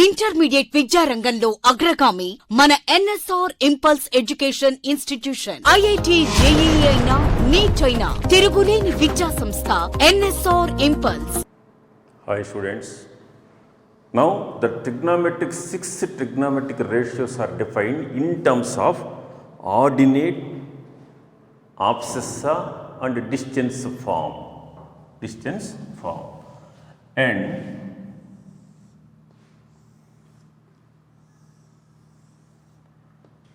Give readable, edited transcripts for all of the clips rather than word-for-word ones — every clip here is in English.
Intermediate విద్యారంగంలో అగ్రగామి మన NSR impulse education institution. IIT, JEE అయినా, నీట్ అయినా తిరుగులేని విద్యా సంస్థ NSR impulse. Hi students. Now the trigonometric 6 trigonometric ratios are defined in terms of ordinate, abscissa and distance form. And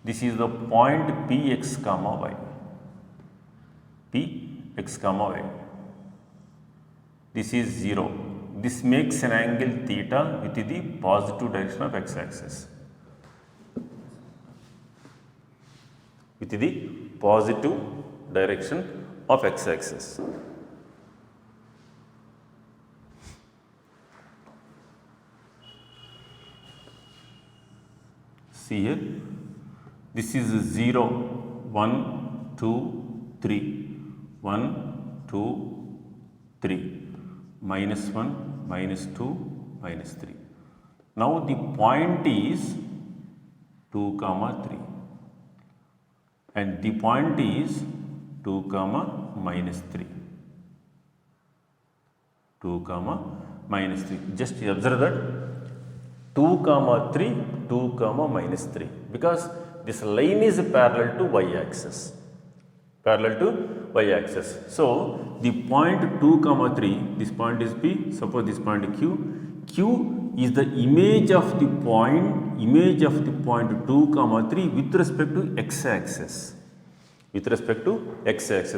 this is the point Px comma y. Px comma y. This is 0. This makes an angle theta with the positive direction of x-axis. With the positive direction of x-axis. See here, this is 0, 1, 2, 3, 1, 2, 3, minus 1, minus 2, minus 3. Now the point is 2, 3 and the point is 2, minus 3. 2, minus 3. Just observe that 2, 3, 2, minus 3 because this line is parallel to y-axis. So the point 2, 3, this point is P, suppose this point Q. Q is the image of the point 2, 3 with respect to x-axis.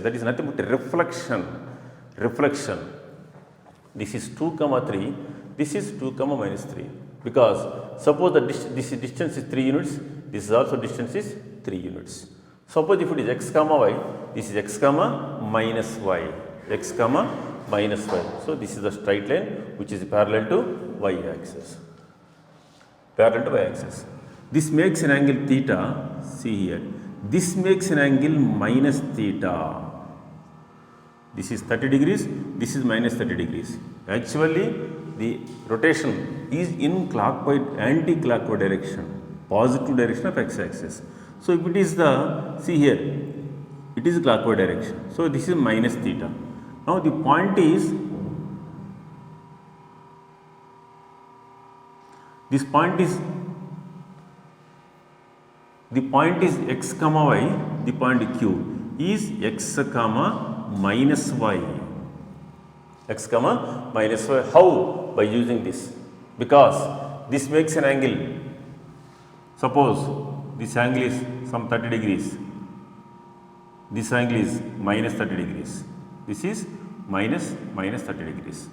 That is nothing but reflection. This is 2, 3, this is 2, minus 3 because suppose that this distance is 3 units, this is also distance is 3 units. Suppose if it is x comma y, this is x comma minus y, So this is the straight line which is parallel to y-axis. This makes an angle theta. See here, this makes an angle minus theta. This is 30 degrees, this is minus 30 degrees. Actually, the rotation is in clockwise, anti-clockwise direction, positive direction of x-axis. So if it is the, see here, it is clockwise direction. So this is minus theta. Now the point is, the point is x comma y, the point Q is x comma minus y. How? By using this. Because this makes an angle. Suppose this angle is some 30 degrees. This angle is minus 30 degrees. This is minus 30 degrees.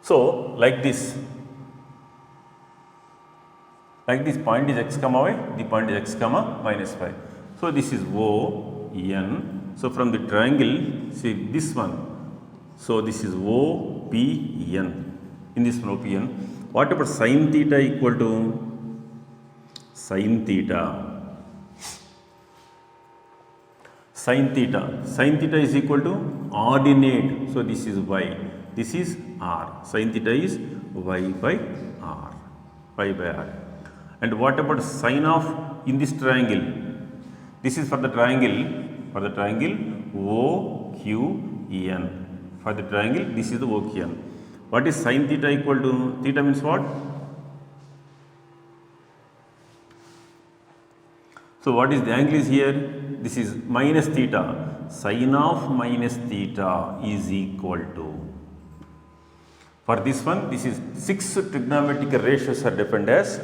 So like this point is x comma y, the point is x comma minus 5. So this is O, N. So from the triangle, see this one. So this is O, P, N. In this one, O, P, N. What about sin theta equal to? Sin theta is equal to ordinate. So this is y, this is r. Sin theta is y by r. And what about sine of in this triangle? This is for the triangle OQN. For the triangle, this is the OQN. What is sin theta equal to? Theta means what? So what is the angle is here? This is minus theta. Sin of minus theta is equal to. For this one, this is 6 trigonometric ratios are defined as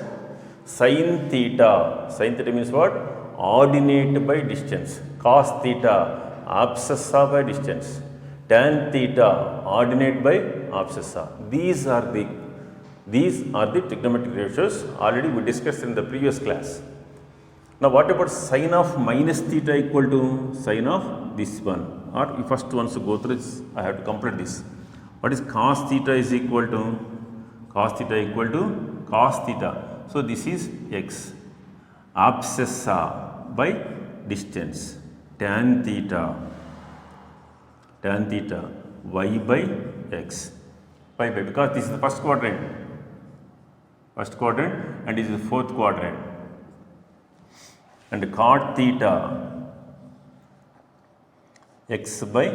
sin theta. Sin theta means what? Ordinate by distance. Cos theta, abscissa by distance. Tan theta, ordinate by abscissa. These are the trigonometric ratios already we discussed in the previous class. Now what about sin of minus theta equal to sin of this one? Or you first once to go through this, I have to complete this. What is cos theta is equal to? Cos theta. So this is x. Abscissa by distance. Tan theta y by x. pi by, because this is the first quadrant and this is the fourth quadrant. And cot theta x by,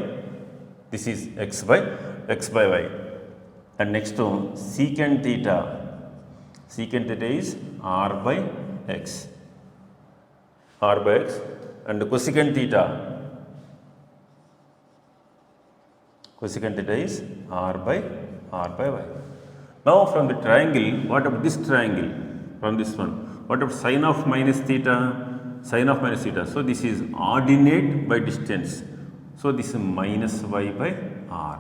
this is x by y. And next to secant theta is r by x, and cosecant theta is r by y. Now from the triangle, what about this triangle? From this one, what about sine of minus theta? So this is ordinate by distance. So this is minus y by r.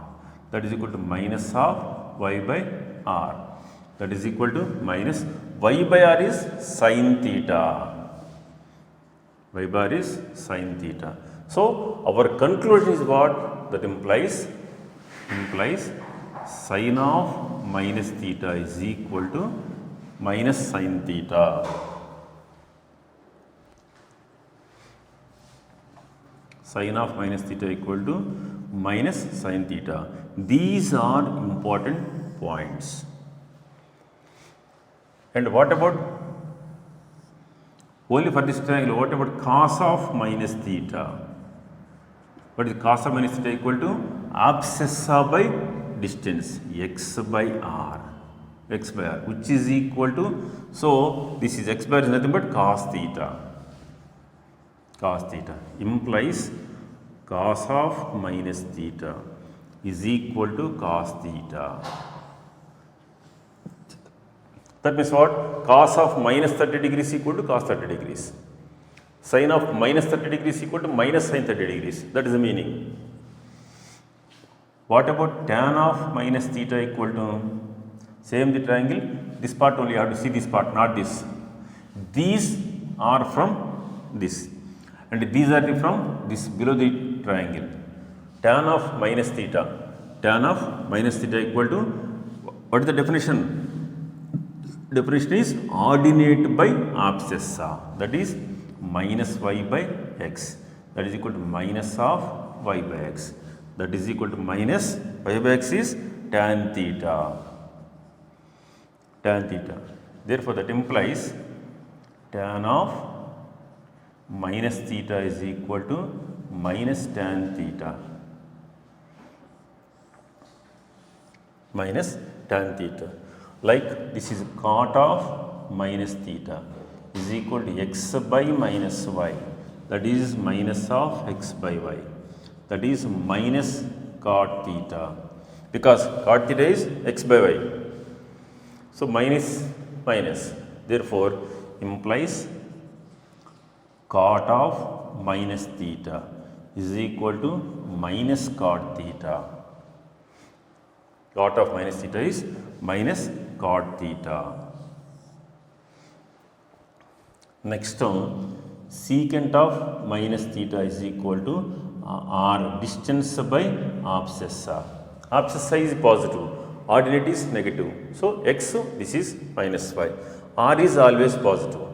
That is equal to minus of y by r. That is equal to minus y by r is sine theta. Y by r is sine theta. So our conclusion is what? That implies sine of minus theta is equal to minus sine theta. Sine of minus theta equal to minus sine theta. These are important points. And what about, only for this triangle, what about cos of minus theta? What is cos of minus theta equal to? Abscissa by distance, x by r, which is equal to, so this is x by r is nothing but cos theta. Implies cos of minus theta is equal to cos theta. That means what? Cos of minus 30 degrees equal to cos 30 degrees. Sine of minus 30 degrees equal to minus sine 30 degrees. That is the meaning. What about tan of minus theta equal to? Same the triangle. This part only you have to see this part, not this. These are from this. And these are from this below the triangle. Tan of minus theta equal to, what is the definition? Definition is ordinate by abscissa, that is minus y by x, that is equal to minus of y by x, that is equal to minus y by x is tan theta. Therefore that implies tan of minus theta is equal to minus tan theta. Like this is cot of minus theta is equal to x by minus y, that is minus of x by y, that is minus cot theta, because cot theta is x by y. So minus, therefore implies cot of minus theta is equal to minus cot theta. Cot of minus theta is minus cot theta. Next term, secant of minus theta is equal to r, distance by abscissa. Abscissa is positive, ordinate is negative. So x, this is minus y. R is always positive.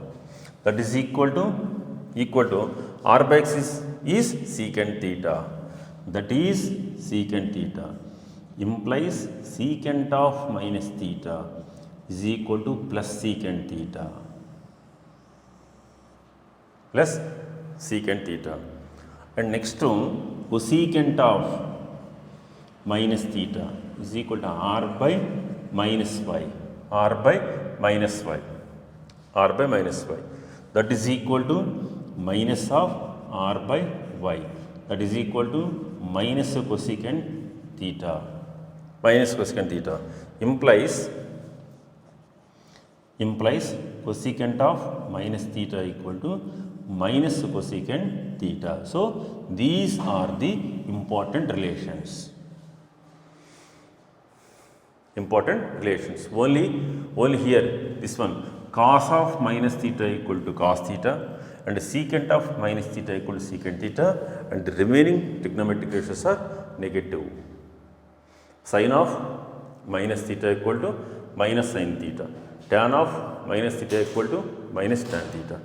That is equal to r by x is secant theta. That is secant theta. Implies secant of minus theta is equal to plus secant theta. And next to cosecant of minus theta is equal to r by minus y. That is equal to minus of r by y. That is equal to minus cosecant theta. Implies cosecant of minus theta equal to minus cosecant theta. So these are the important relations. Only here this one, cos of minus theta equal to cos theta, and secant of minus theta equal to secant theta, and the remaining trigonometric ratios are negative. Sine of minus theta equal to minus sine theta, tan of minus theta equal to minus tan theta,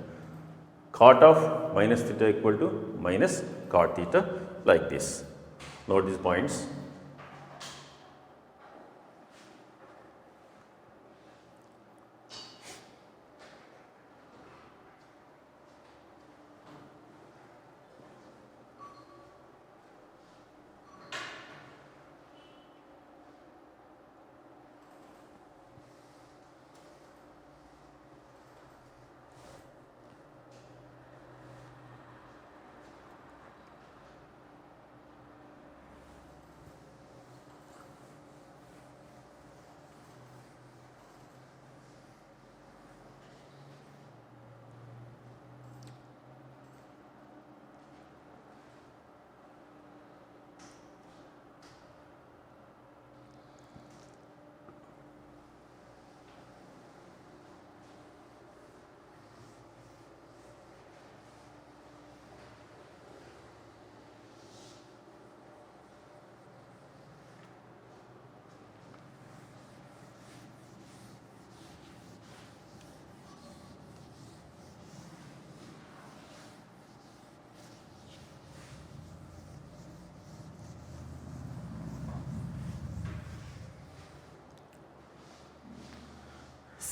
cot of minus theta equal to minus cot theta, like this. Note these points.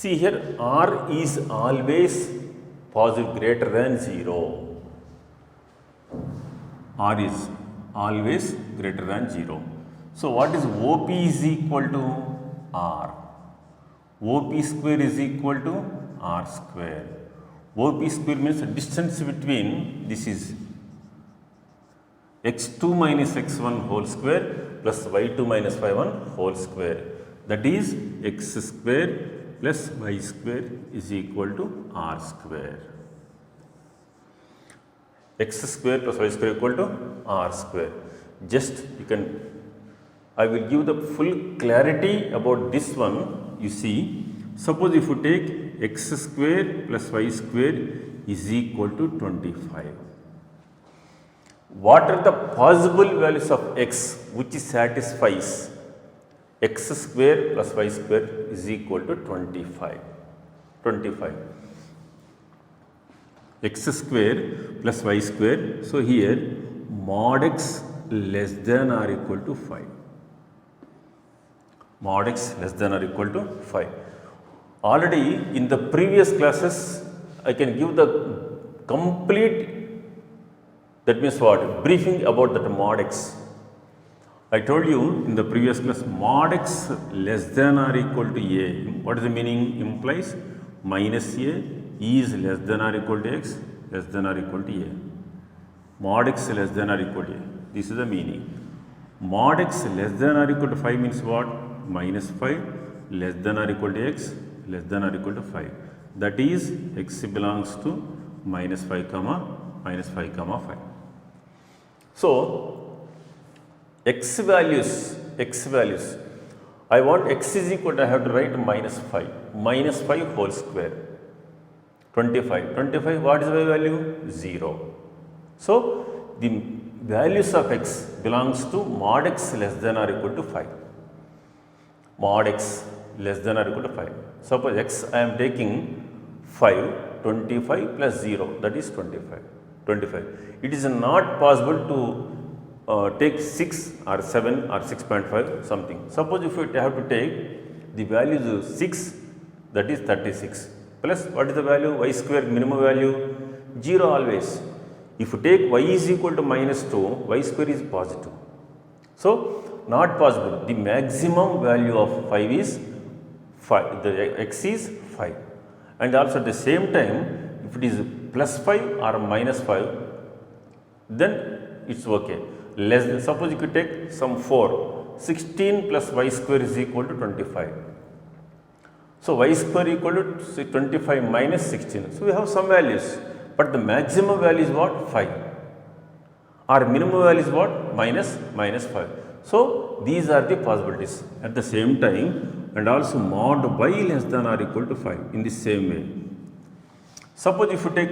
See here, r is always positive greater than 0. R is always greater than 0. So what is OP is equal to R. OP square is equal to R square. OP square means the distance between, this is x2 minus x1 whole square plus y2 minus y1 whole square. That is x square plus y square is equal to R square. X square plus y square equal to R square. Just you can, I will give the full clarity about this one. You see, suppose if you take x square plus y square is equal to 25. What are the possible values of x which satisfies x square plus y square is equal to 25. 25. X square plus y square. So here mod x less than or equal to 5. Mod x less than or equal to 5. Already in the previous classes I can give the complete, that means what, briefing about that mod x. I told you in the previous class, mod x less than or equal to a. What is the meaning? Implies minus a is less than or equal to x, less than or equal to a. Mod x less than or equal to a. This is the meaning. Mod x less than or equal to 5 means what? Minus 5 less than or equal to x, less than or equal to 5. That is x belongs to minus 5 comma minus 5 comma 5. So x values, I want x is equal to, I have to write minus 5 whole square. 25, what is the value? 0. So the values of x belongs to mod x less than or equal to 5. Mod x less than or equal to 5. Suppose x I am taking 5, 25 plus 0, that is 25. It is not possible to take 6 or 7 or 6.5 something. Suppose if you have to take the values 6, that is 36. Plus what is the value? Y square minimum value? 0 always. If you take y is equal to minus 2, y square is positive. So not possible. The maximum value of 5 is 5. The x is 5. And also at the same time, if it is plus 5 or minus 5, then it's okay. Less than, suppose you could take some 4. 16 plus y square is equal to 25. So y square equal to 25 minus 16. So we have some values, but the maximum value is what? 5. Our minimum value is what? Minus 5. So these are the possibilities. At the same time, and also mod y less than or equal to 5 in the same way. Suppose if you take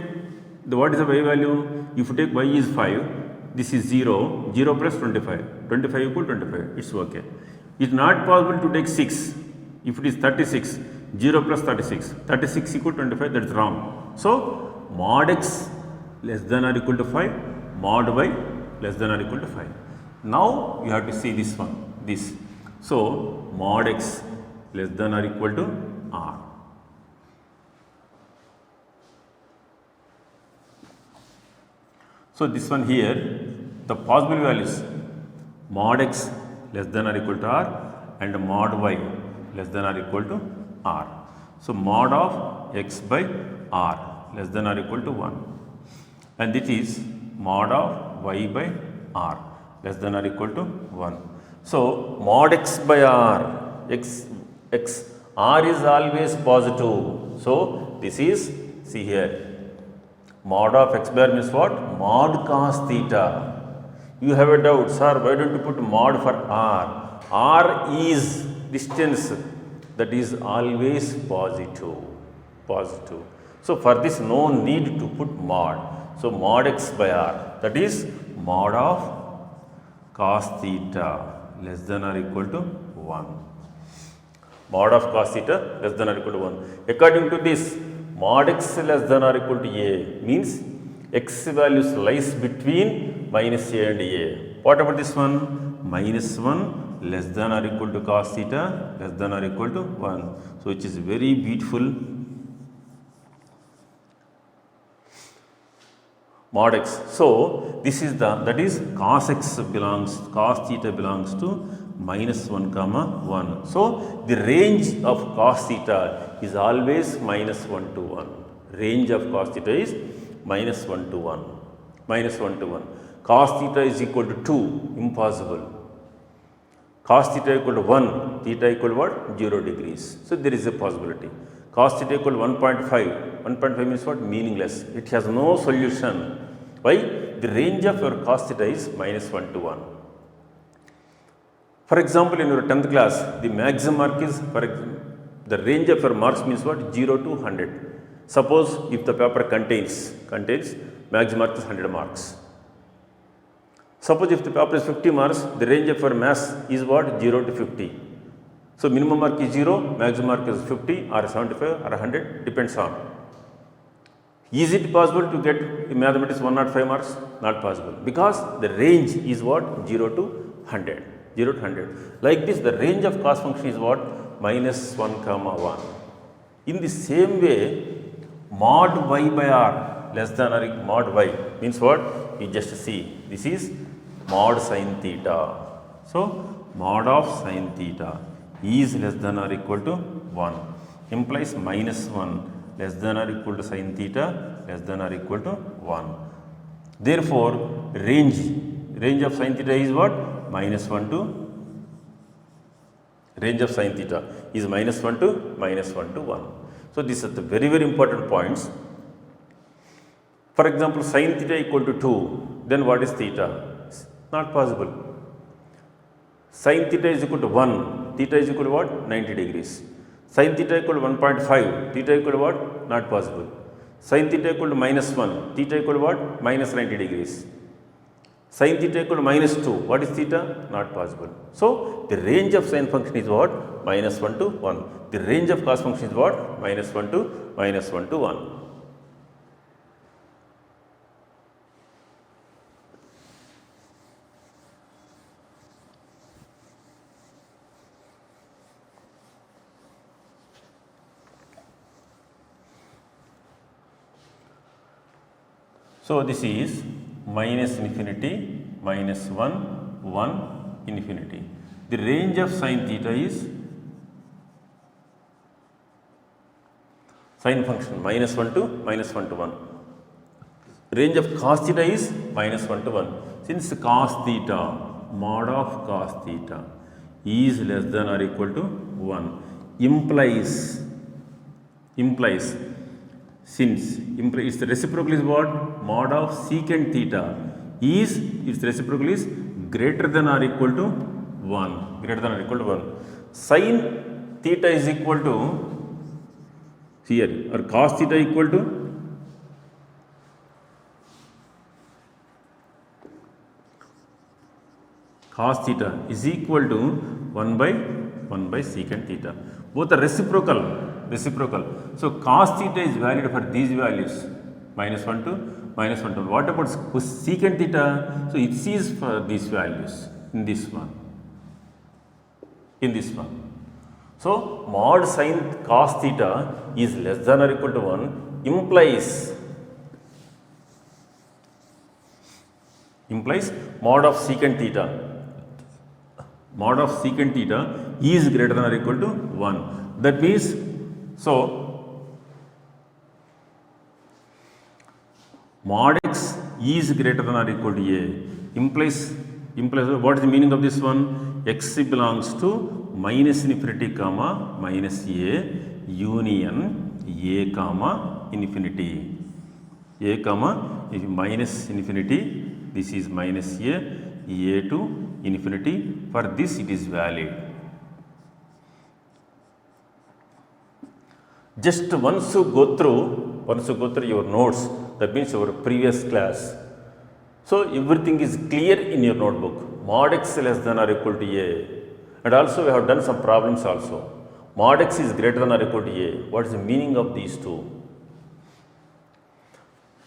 what is the y value? If you take y is 5, this is 0, 0 plus 25, 25 equal to 25, it's okay. It's not possible to take 6. If it is 36, 0 plus 36, 36 equal to 25, that is wrong. So mod x less than or equal to 5, mod y less than or equal to 5. Now you have to see this one, this. So mod x less than or equal to r. So this one here, the possible values, mod x less than or equal to r and mod y less than or equal to r. So mod of x by r less than or equal to 1, and it is mod of y by r less than or equal to 1. So mod x by r, r is always positive. So this is, see here, mod of x bar means what? Mod cos theta. You have a doubt, sir, why don't you put mod for r? R is distance, that is always positive. So for this no need to put mod. So mod x by r, that is mod of cos theta less than or equal to 1. Mod of cos theta less than or equal to 1. According to this, mod x less than or equal to a means x values lies between minus a and a. What about this one? Minus 1 less than or equal to cos theta less than or equal to 1. So which is very beautiful mod x. So this is that is cos theta belongs to minus 1 comma 1. So the range of cos theta is always minus 1 to 1. Range of cos theta is minus 1 to 1. Minus 1 to 1. Cos theta is equal to 2. Impossible. Cos theta equal to 1. Theta equal to what? 0 degrees. So there is a possibility. Cos theta equal to 1.5. 1.5 means what? Meaningless. It has no solution. Why? The range of your cos theta is minus 1 to 1. For example, in your 10th class, the maximum mark is, the range of your marks means what? 0 to 100. Suppose if the paper contains maximum mark is 100 marks. Suppose if the paper is 50 marks, the range of your mass is what? 0 to 50. So minimum mark is 0, maximum mark is 50 or 75 or 100, depends on. Is it possible to get in mathematics 105 marks? Not possible, because the range is what? 0 to 100. 0 to 100. Like this, the range of cos function is what? Minus 1 comma 1. In the same way, mod y by r less than or equal mod y means what? You just see, this is mod sin theta. So mod of sin theta is less than or equal to 1 implies minus 1 less than or equal to sin theta less than or equal to 1. Therefore, range of sin theta is what? Minus 1 to, range of sin theta is minus 1 to 1. So these are the very, very important points. For example, sin theta equal to 2, then what is theta? Not possible. Sin theta is equal to 1, theta is equal to what? 90 degrees. Sin theta equal to 1.5, theta equal to what? Not possible. Sin theta equal to minus 1, theta equal to what? Minus 90 degrees. Sin theta equal to minus 2, what is theta? Not possible. So the range of sin function is what? Minus 1 to 1. The range of cos function is what? Minus 1 to 1. So this is minus infinity, minus 1, 1, infinity. The range of sin theta is sin function minus 1 to 1. Range of cos theta is minus 1 to 1. Since cos theta, mod of cos theta is less than or equal to 1 implies its reciprocal is what? Mod of secant theta is, its reciprocal is greater than or equal to 1. Greater than or equal to 1. Sin theta is equal to, here, or cos theta equal to cos theta is equal to 1 by secant theta. Both are reciprocal. So cos theta is valid for these values, minus 1 to 1. What about secant theta? So it is for these values in this one. So mod sin cos theta is less than or equal to 1 implies mod of secant theta. Mod of secant theta is greater than or equal to 1. That means, so mod x is greater than or equal to a implies what is the meaning of this one? X belongs to minus infinity comma minus a union a comma infinity. A comma minus infinity, this is minus a to infinity. For this it is valid. Just once you go through your notes, that means your previous class. So everything is clear in your notebook. Mod x less than or equal to a. And also we have done some problems also. Mod x is greater than or equal to a. What is the meaning of these two?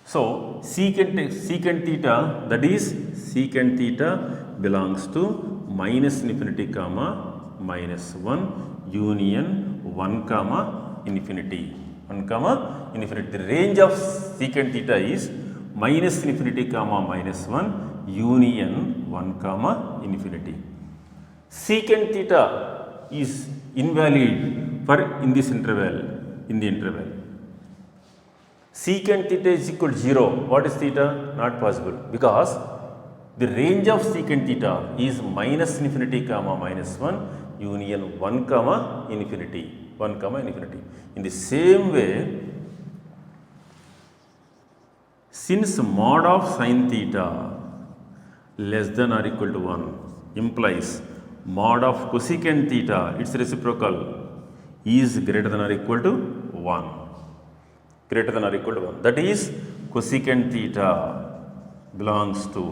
So secant theta, that is secant theta belongs to minus infinity comma minus 1 union 1 comma infinity. 1 comma infinity. The range of secant theta is minus infinity comma minus 1 union 1 comma infinity. Secant theta is invalid for in this interval, in the interval. Secant theta is equal to 0. What is theta? Not possible, because the range of secant theta is minus infinity comma minus 1 union 1 comma infinity. 1 comma infinity. In the same way, since mod of sin theta less than or equal to 1 implies mod of cosecant theta, its reciprocal, is greater than or equal to 1. Greater than or equal to 1. That is, cosecant theta belongs to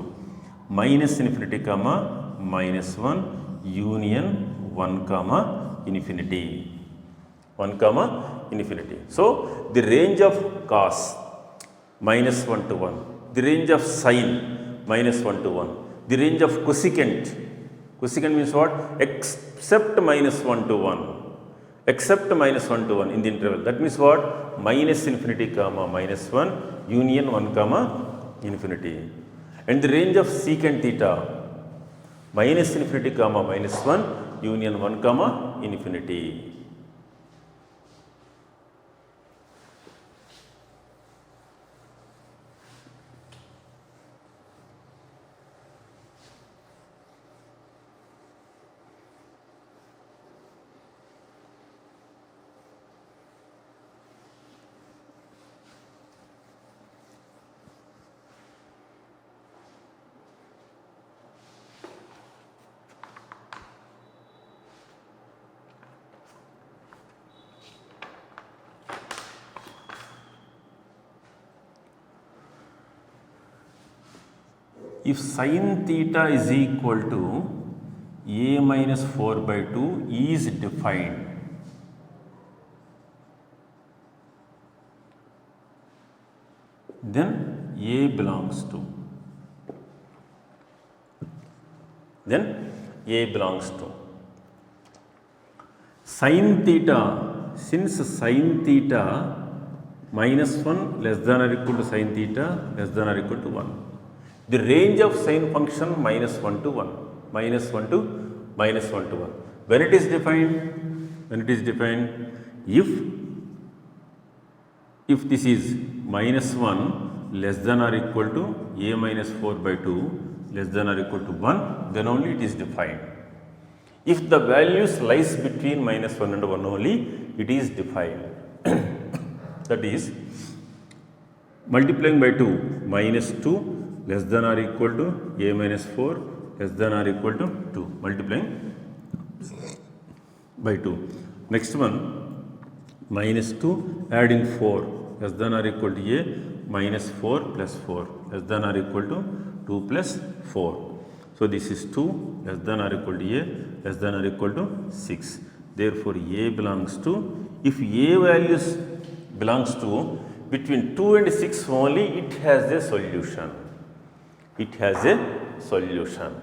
minus infinity comma minus 1 union 1 comma infinity. 1 comma infinity. So, the range of cos minus 1 to 1, the range of sine minus 1 to 1, the range of cosecant. Cosecant means what? Except minus 1 to 1. Except minus 1 to 1 in the interval. That means what? Minus infinity comma minus 1 union 1 comma infinity. And the range of secant theta minus infinity comma minus 1 union 1 comma infinity. If sin theta is equal to a minus 4 by 2 is defined, then a belongs to, sin theta, since sin theta minus 1 less than or equal to sin theta less than or equal to 1. The range of sine function minus 1 to 1, minus 1 to minus 1 to 1. When it is defined? When it is defined, if this is minus 1 less than or equal to a minus 4 by 2 less than or equal to 1, then only it is defined. If the values lies between minus 1 and 1 only, it is defined. That is, multiplying by 2, minus 2 less than or equal to a minus 4 less than or equal to 2, multiplying by 2. Next one, minus 2 adding 4 less than or equal to a minus 4 plus 4 less than or equal to 2 plus 4. So, this is 2 less than or equal to a less than or equal to 6. Therefore, a belongs to, if a values belongs to between 2 and 6 only, it has a solution. It has a solution.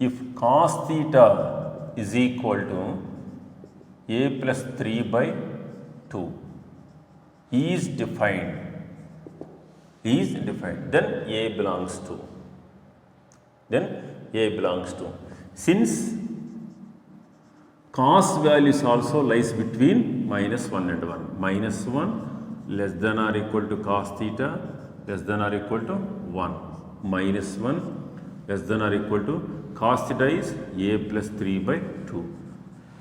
If cos theta is equal to a plus 3 by 2 is defined, then a belongs to, since cos values also lies between minus 1 and 1, minus 1 less than or equal to cos theta less than or equal to 1, minus 1 less than or equal to cos theta is a plus 3 by 2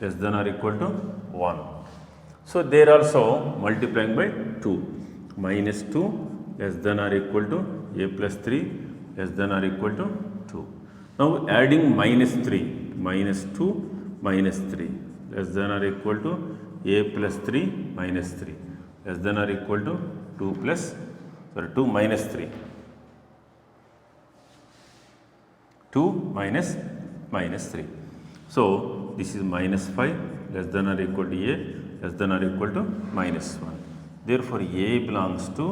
less than or equal to 1. So, there also multiplying by 2, minus 2 less than or equal to a plus 3 less than or equal to 2. Now, adding minus 3 minus 2 minus 3 less than or equal to a plus 3 minus 3 less than or equal to 2 minus 3. 2 minus minus 3. So this is minus 5 less than or equal to a less than or equal to minus 1. Therefore, a belongs to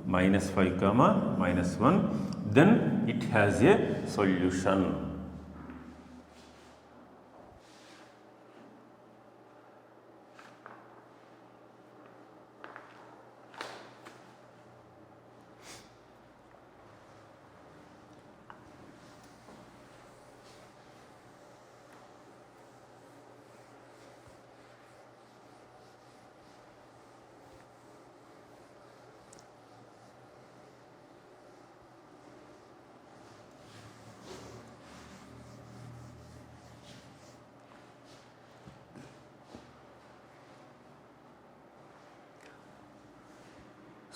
minus 5 comma minus 1. Then it has a solution.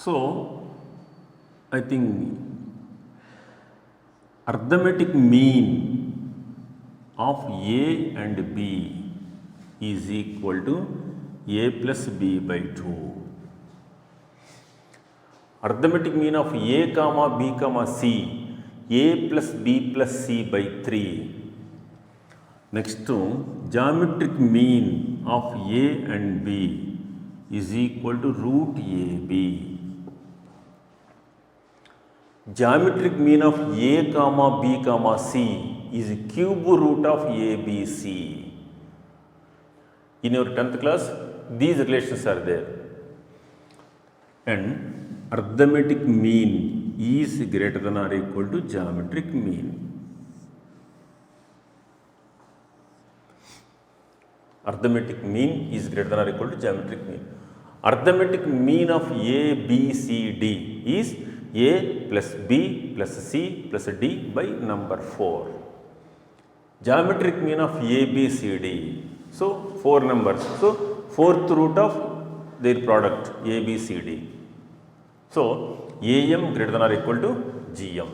So, I think arithmetic mean of A and B is equal to A plus B by 2. Arithmetic mean of A comma B comma C, A plus B plus C by 3. Next to geometric mean of A and B is equal to root AB. Geometric mean of A comma B comma C is cube root of ABC. In your 10th class, these relations are there. And arithmetic mean is greater than or equal to geometric mean. Arithmetic mean is greater than or equal to geometric mean. Arithmetic mean of A, B, C, D is A plus B plus C plus D by number 4. Geometric mean of A, B, C, D. So, 4 numbers. So, 4th root of their product A, B, C, D. So, AM greater than or equal to GM.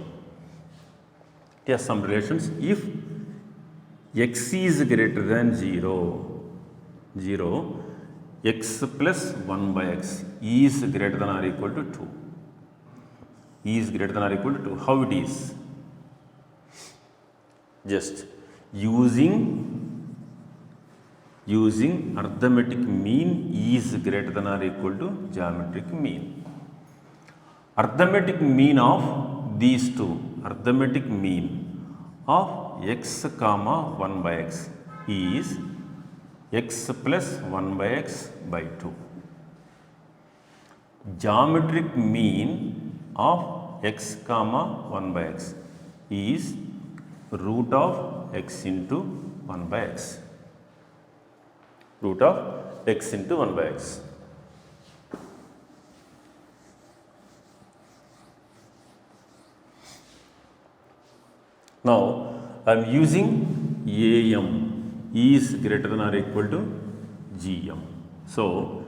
It has some relations. If X is greater than 0, X plus 1 by X is greater than or equal to 2. Is greater than or equal to 2. How it is? Just using arithmetic mean is greater than or equal to geometric mean. Arithmetic mean of these two, arithmetic mean of x comma 1 by x is x plus 1 by x by 2. Geometric mean of x comma 1 by x is root of x into 1 by x. Root of x into 1 by x. Now, I am using AM is greater than or equal to GM. So,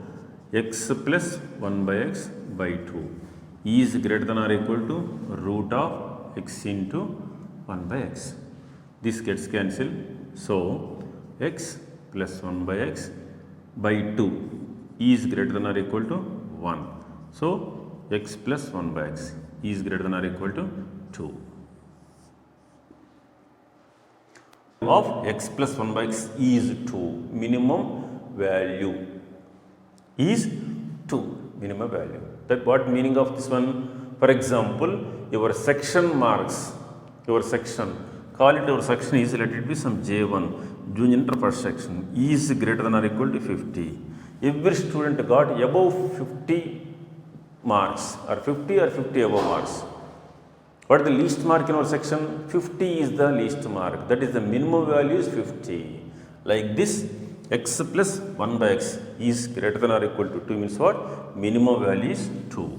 x plus 1 by x by 2 is greater than or equal to root of x into 1 by x. This gets cancelled. So, x plus 1 by x by 2 is greater than or equal to 1. So, x plus 1 by x is greater than or equal to 2. Of x plus 1 by x is 2. Minimum value is 2. Minimum value. That what meaning of this one? For example, your section marks, your section, call it your section is, let it be some J1, junior inter first section, is greater than or equal to 50. Every student got above 50 marks or 50 or 50 above marks. What is the least mark in our section? 50 is the least mark. That is the minimum value is 50. Like this, x plus 1 by x is greater than or equal to 2 means what? Minimum value is 2.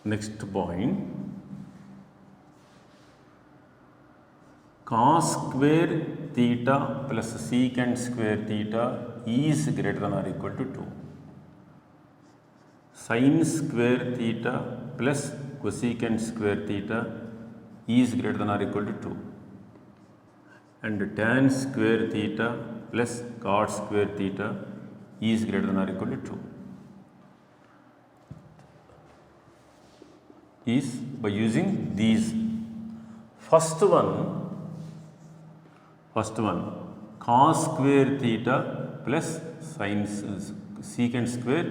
Next point, cos square theta plus secant square theta is greater than or equal to 2. Sin square theta plus cosecant square theta is greater than or equal to 2. And tan square theta plus cot square theta is greater than or equal to 2. Is by using these. First one cos square theta plus sin secant square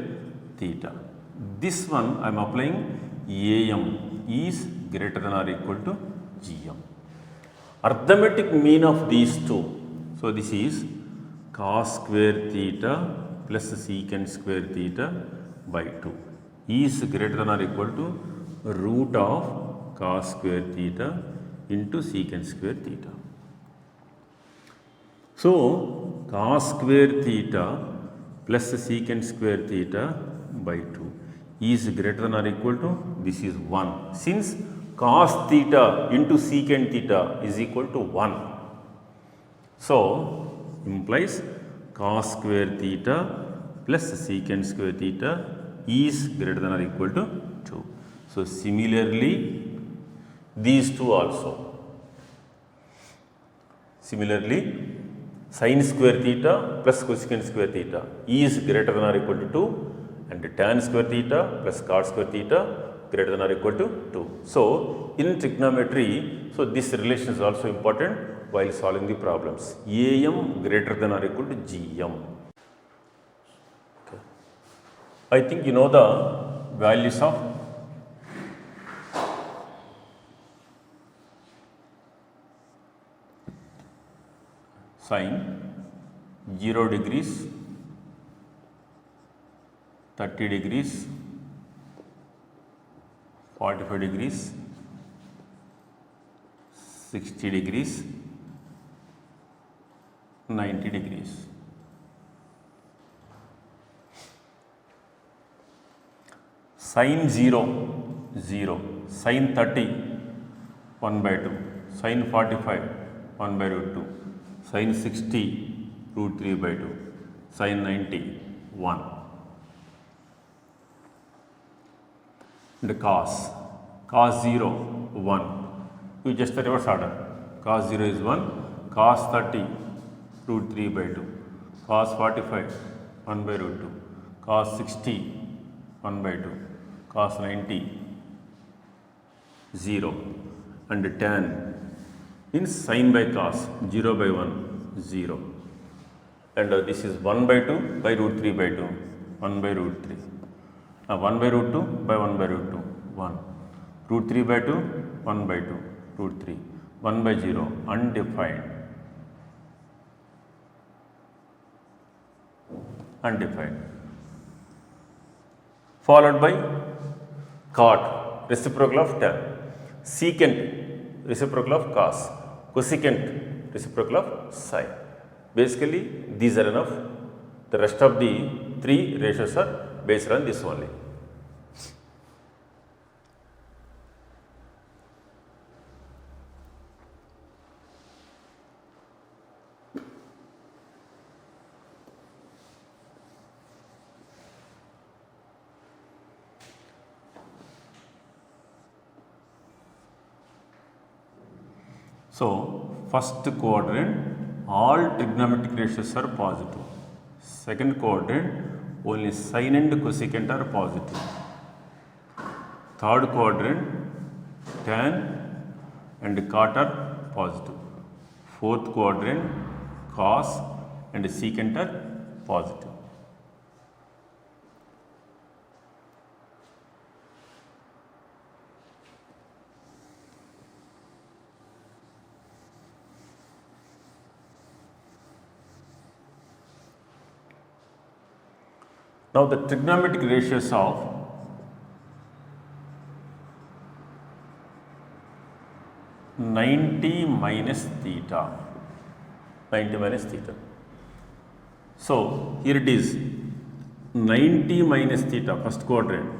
theta. This one I am applying AM is greater than or equal to GM. Arithmetic mean of these two. So this is cos square theta plus secant square theta by 2 is greater than or equal to root of cos square theta into secant square theta. So cos square theta plus secant square theta by 2 is greater than or equal to, this is 1. Since cos theta into secant theta is equal to 1. So implies cos square theta plus secant square theta is greater than or equal to 2. So similarly, these two also. Similarly, sin square theta plus cosecant square theta is greater than or equal to 2, and tan square theta plus cot square theta greater than or equal to 2. So in trigonometry, so this relation is also important while solving the problems. AM greater than or equal to GM. Okay. I think you know the values of sin 0 degrees, 30 degrees, 45 degrees, 60 degrees, 90 degrees. Sin 0, 0, sin 30, 1 by 2, sin 45, 1 by root 2, sin 60, root 3 by 2, sin 90, 1. And cos 0, 1. We just the reverse order. Cos 0 is 1, cos 30, root 3 by 2, cos 45, 1 by root 2, cos 60, 1 by 2, cos 90, 0. And tan in sin by cos, 0 by 1, 0. And this is 1 by 2 by root 3 by 2, 1 by root 3. 1 by root 2 by 1 by root 2, 1. Root 3 by 2, 1 by 2, root 3. 1 by 0, undefined. Undefined. Followed by cot, reciprocal of tan. Secant, reciprocal of cos. Cosecant, reciprocal of sin. Basically, these are enough. The rest of the three ratios are based on this only. So, first quadrant, all trigonometric ratios are positive. Second quadrant, only sin and cosecant are positive. Third quadrant, tan and cot are positive. Fourth quadrant, cos and secant are positive. Now the trigonometric ratios of (90 minus theta). 90 minus theta. So here it is 90 minus theta, first quadrant,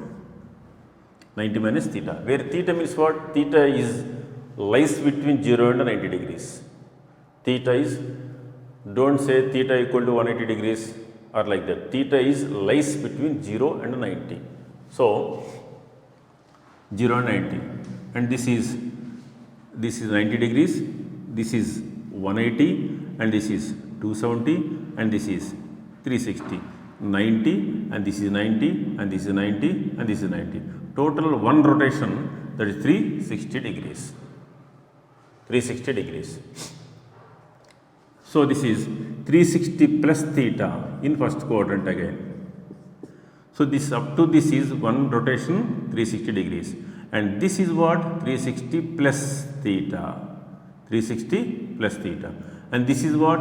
90 minus theta, where theta means what? Theta is lies between 0 and 90 degrees. Theta is, don't say theta equal to 180 degrees or like that. Theta is lies between 0 and 90. So 0 and 90, and this is 90 degrees, this is 180, and this is 270, and this is 360. 90, and this is 90, and this is 90, and this is 90. Total one rotation, that is 360 degrees. 360 degrees. So this is 360 plus theta in first quadrant again. So this up to this is one rotation 360 degrees, and this is what? 360 plus theta. 360 plus theta, and this is what?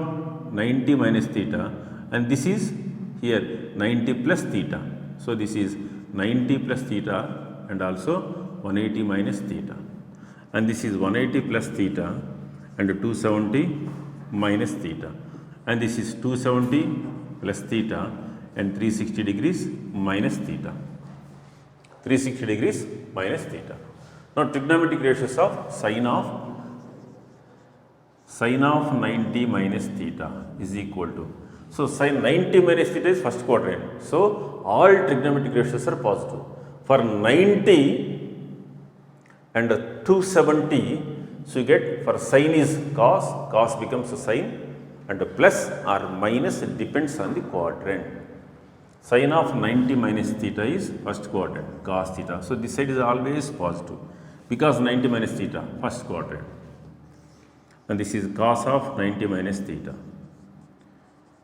90 minus theta, and this is here 90 plus theta. So this is 90 plus theta and also 180 minus theta, and this is 180 plus theta and 270 minus theta, and this is 270 plus theta and 360 degrees minus theta. 360 degrees minus theta. Now trigonometric ratios of sine of 90 minus theta is equal to, so sine 90 minus theta is first quadrant. So all trigonometric ratios are positive. For 90 and 270, so you get, for sine is cos becomes a sine, and plus or minus, it depends on the quadrant. Sine of 90 minus theta is first quadrant, cos theta. So this side is always positive because 90 minus theta, first quadrant. And this is cos of 90 minus theta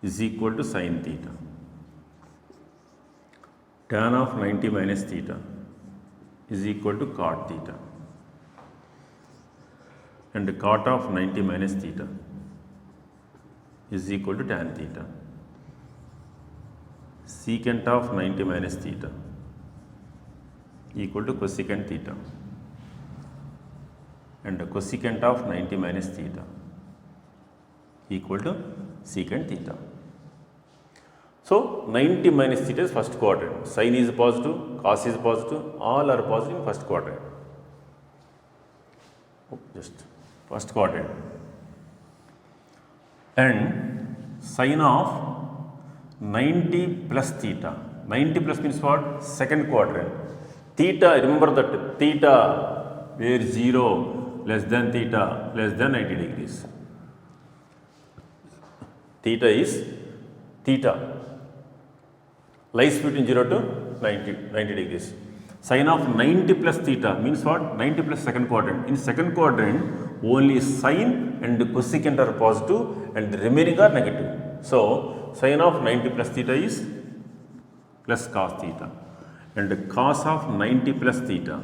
is equal to sin theta. Tan of 90 minus theta is equal to cot theta. And cot of 90 minus theta is equal to tan theta. Secant of 90 minus theta equal to cosecant theta, and cosecant of 90 minus theta equal to secant theta. So 90 minus theta is first quadrant, sin is positive, cos is positive, all are positive in first quadrant. Just first quadrant. And sin of 90 plus theta. 90 plus means what? Second quadrant. Theta, remember that theta where 0 less than theta less than 90 degrees. Theta is theta lies between 0 to 90 degrees. Sin of 90 plus theta means what? 90 plus second quadrant. In second quadrant, only sin and cosecant are positive and the remaining are negative. So, sin of 90 plus theta is plus cos theta, and cos of 90 plus theta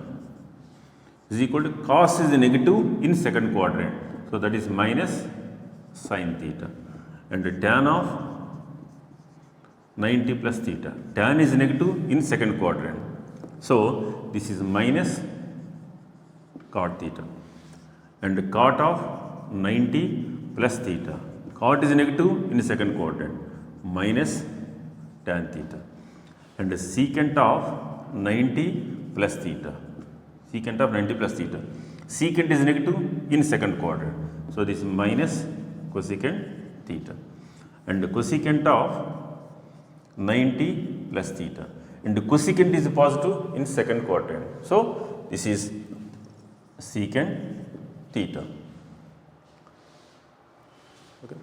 is equal to, cos is negative in second quadrant. So, that is minus sin theta, and tan of 90 plus theta, tan is negative in second quadrant. So, this is minus cot theta, and cot of 90 plus theta, cot is negative in second quadrant, minus tan theta, and secant of 90 plus theta, secant of 90 plus theta, secant is negative in second quadrant. So, this is minus cosecant theta, and cosecant of 90 plus theta, and cosecant is positive in second quadrant. So, this is secant theta. Okay.